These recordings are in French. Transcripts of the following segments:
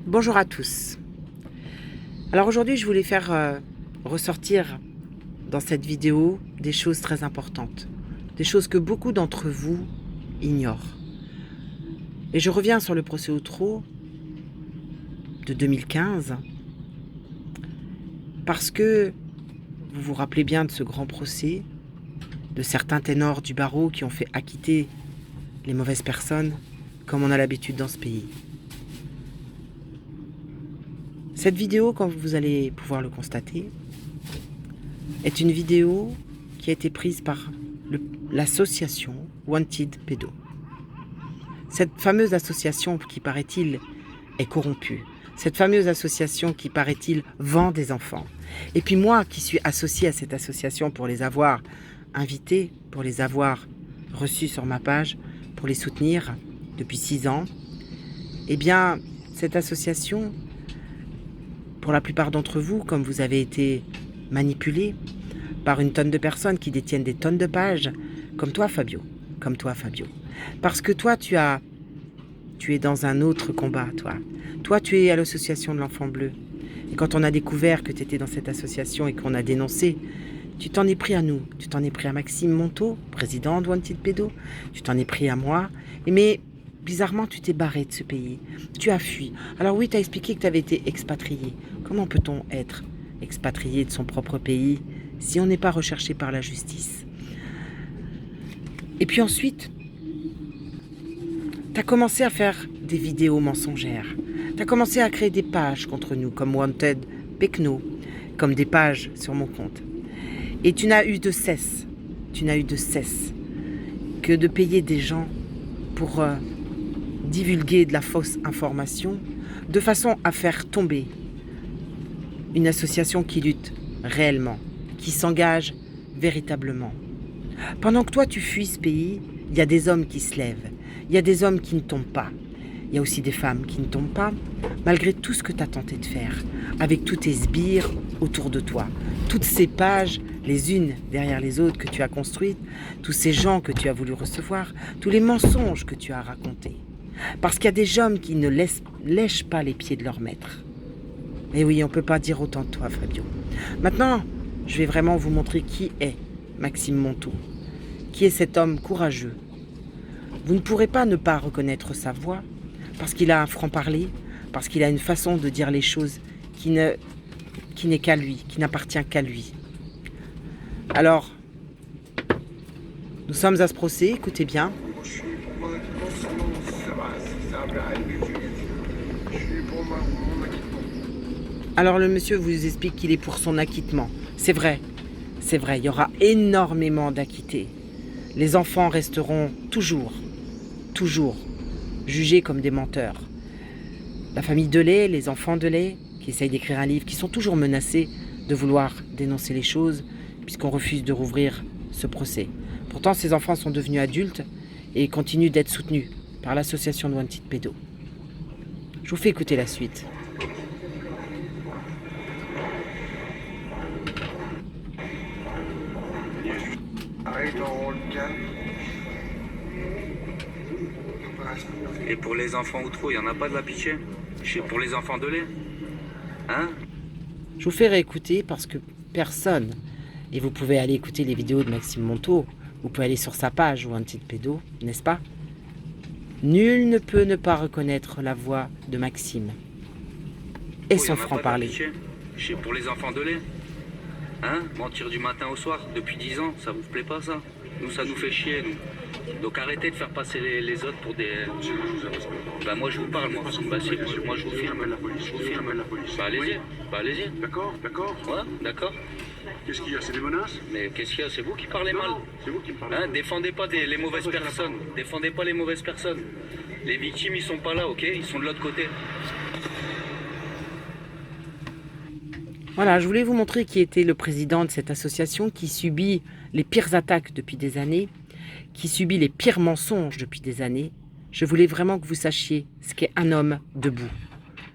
Bonjour à tous. Alors aujourd'hui, je voulais faire ressortir dans cette vidéo des choses très importantes, des choses que beaucoup d'entre vous ignorent. Et je reviens sur le procès Outreau de 2015 parce que vous vous rappelez bien de ce grand procès, de certains ténors du barreau qui ont fait acquitter les mauvaises personnes comme on a l'habitude dans ce pays. Cette vidéo, comme vous allez pouvoir le constater, est une vidéo qui a été prise par l'association Wanted Pedo. Cette fameuse association qui, paraît-il, est corrompue. Cette fameuse association qui, paraît-il, vend des enfants. Et puis moi, qui suis associée à cette association pour les avoir invités, pour les avoir reçus sur ma page, pour les soutenir depuis 6 ans, eh bien, cette association, pour la plupart d'entre vous, comme vous avez été manipulés par une tonne de personnes qui détiennent des tonnes de pages, comme toi Fabio, Parce que toi, tu es dans un autre combat, toi. Toi, tu es à l'association de l'Enfant Bleu. Et quand on a découvert que tu étais dans cette association et qu'on a dénoncé, tu t'en es pris à nous. Tu t'en es pris à Maxime Monteau, président de Wanted Pedo. Tu t'en es pris à moi. Mais bizarrement, tu t'es barré de ce pays. Tu as fui. Alors oui, tu as expliqué que tu avais été expatrié. Comment peut-on être expatrié de son propre pays si on n'est pas recherché par la justice? Et puis ensuite, tu as commencé à faire des vidéos mensongères. Tu as commencé à créer des pages contre nous, comme Wanted Pecno, comme des pages sur mon compte. Et tu n'as eu de cesse que de payer des gens pour divulguer de la fausse information, de façon à faire tomber une association qui lutte réellement, qui s'engage véritablement. Pendant que toi tu fuis ce pays, il y a des hommes qui se lèvent, il y a des hommes qui ne tombent pas, il y a aussi des femmes qui ne tombent pas, malgré tout ce que tu as tenté de faire, avec tous tes sbires autour de toi, toutes ces pages, les unes derrière les autres que tu as construites, tous ces gens que tu as voulu recevoir, tous les mensonges que tu as racontés. Parce qu'il y a des hommes qui ne lèchent pas les pieds de leur maître. Et oui, on ne peut pas dire autant de toi, Fabio. Maintenant, je vais vraiment vous montrer qui est Maxime Monteau. Qui est cet homme courageux. Vous ne pourrez pas ne pas reconnaître sa voix, parce qu'il a un franc-parler, parce qu'il a une façon de dire les choses qui n'est qu'à lui, qui n'appartient qu'à lui. Alors, nous sommes à ce procès, écoutez bien. Alors le monsieur vous explique qu'il est pour son acquittement. C'est vrai, il y aura énormément d'acquittés. Les enfants resteront toujours jugés comme des menteurs. La famille Delay, les enfants Delay, qui essayent d'écrire un livre, qui sont toujours menacés de vouloir dénoncer les choses, puisqu'on refuse de rouvrir ce procès. Pourtant, ces enfants sont devenus adultes et continuent d'être soutenus par l'association de Wanted Pedo. Je vous fais écouter la suite. Et pour les enfants Outreau, il n'y en a pas de la pitié? Pour les enfants de lait? Hein? Je vous fais réécouter parce que personne, et vous pouvez aller écouter les vidéos de Maxime Monteau, vous pouvez aller sur sa page Wanted Pedo, n'est-ce pas? Nul ne peut ne pas reconnaître la voix de Maxime et son franc-parler. Pour les enfants de lait? Hein? Mentir du matin au soir depuis 10 ans, ça vous plaît pas ça? Nous, ça nous fait chier, nous. Donc arrêtez de faire passer les autres pour des... Bah moi je vous parle, moi. Moi je vous filme. Je vous filme. Bah allez-y. D'accord. Ouais, d'accord. Qu'est-ce qu'il y a? C'est des menaces? Mais qu'est-ce qu'il y a? C'est vous qui parlez mal. C'est vous qui me parlez. Hein? Défendez pas les mauvaises personnes. Défendez pas les mauvaises personnes. Les victimes, ils sont pas là, ok? Ils sont de l'autre côté. Voilà, je voulais vous montrer qui était le président de cette association qui subit les pires attaques depuis des années, qui subit les pires mensonges depuis des années. Je voulais vraiment que vous sachiez ce qu'est un homme debout,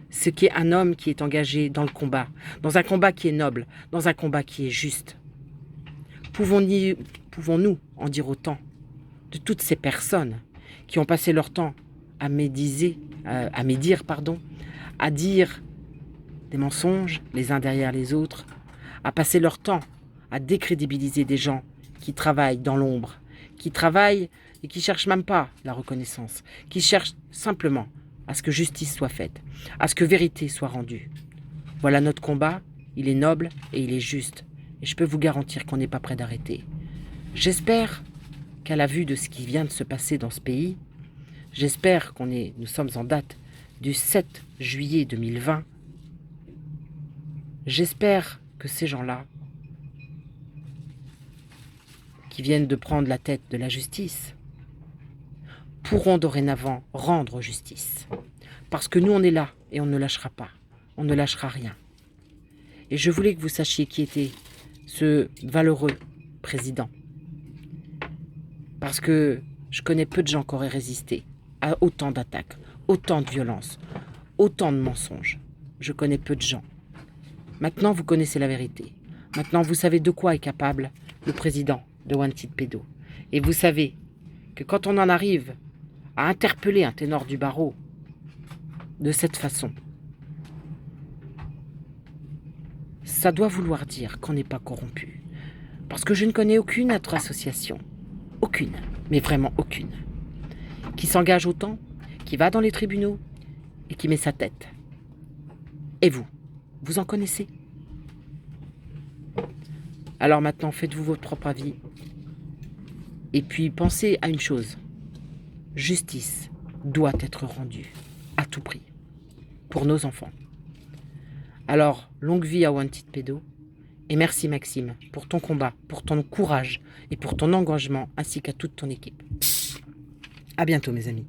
ce qu'est un homme qui est engagé dans le combat, dans un combat qui est noble, dans un combat qui est juste. Pouvons-nous en dire autant de toutes ces personnes qui ont passé leur temps à médire, à dire des mensonges les uns derrière les autres, à passer leur temps à décrédibiliser des gens qui travaillent dans l'ombre, qui travaillent et qui cherchent même pas la reconnaissance, qui cherchent simplement à ce que justice soit faite, à ce que vérité soit rendue. Voilà notre combat, il est noble et il est juste. Et je peux vous garantir qu'on n'est pas prêt d'arrêter. J'espère qu'à la vue de ce qui vient de se passer dans ce pays, j'espère nous sommes en date du 7 juillet 2020, j'espère que ces gens-là, qui viennent de prendre la tête de la justice, pourront dorénavant rendre justice. Parce que nous, on est là et on ne lâchera pas. On ne lâchera rien. Et je voulais que vous sachiez qui était ce valeureux président. Parce que je connais peu de gens qui auraient résisté à autant d'attaques, autant de violences, autant de mensonges. Je connais peu de gens. Maintenant, vous connaissez la vérité. Maintenant, vous savez de quoi est capable le président de Wanted Pédo. Et vous savez que quand on en arrive à interpeller un ténor du barreau de cette façon, ça doit vouloir dire qu'on n'est pas corrompu. Parce que je ne connais aucune autre association, aucune, mais vraiment aucune, qui s'engage autant, qui va dans les tribunaux et qui met sa tête. Et vous, vous en connaissez? Alors maintenant, faites-vous votre propre avis. Et puis pensez à une chose. Justice doit être rendue à tout prix pour nos enfants. Alors, longue vie à Wanted Pédo. Et merci Maxime pour ton combat, pour ton courage et pour ton engagement ainsi qu'à toute ton équipe. À bientôt mes amis.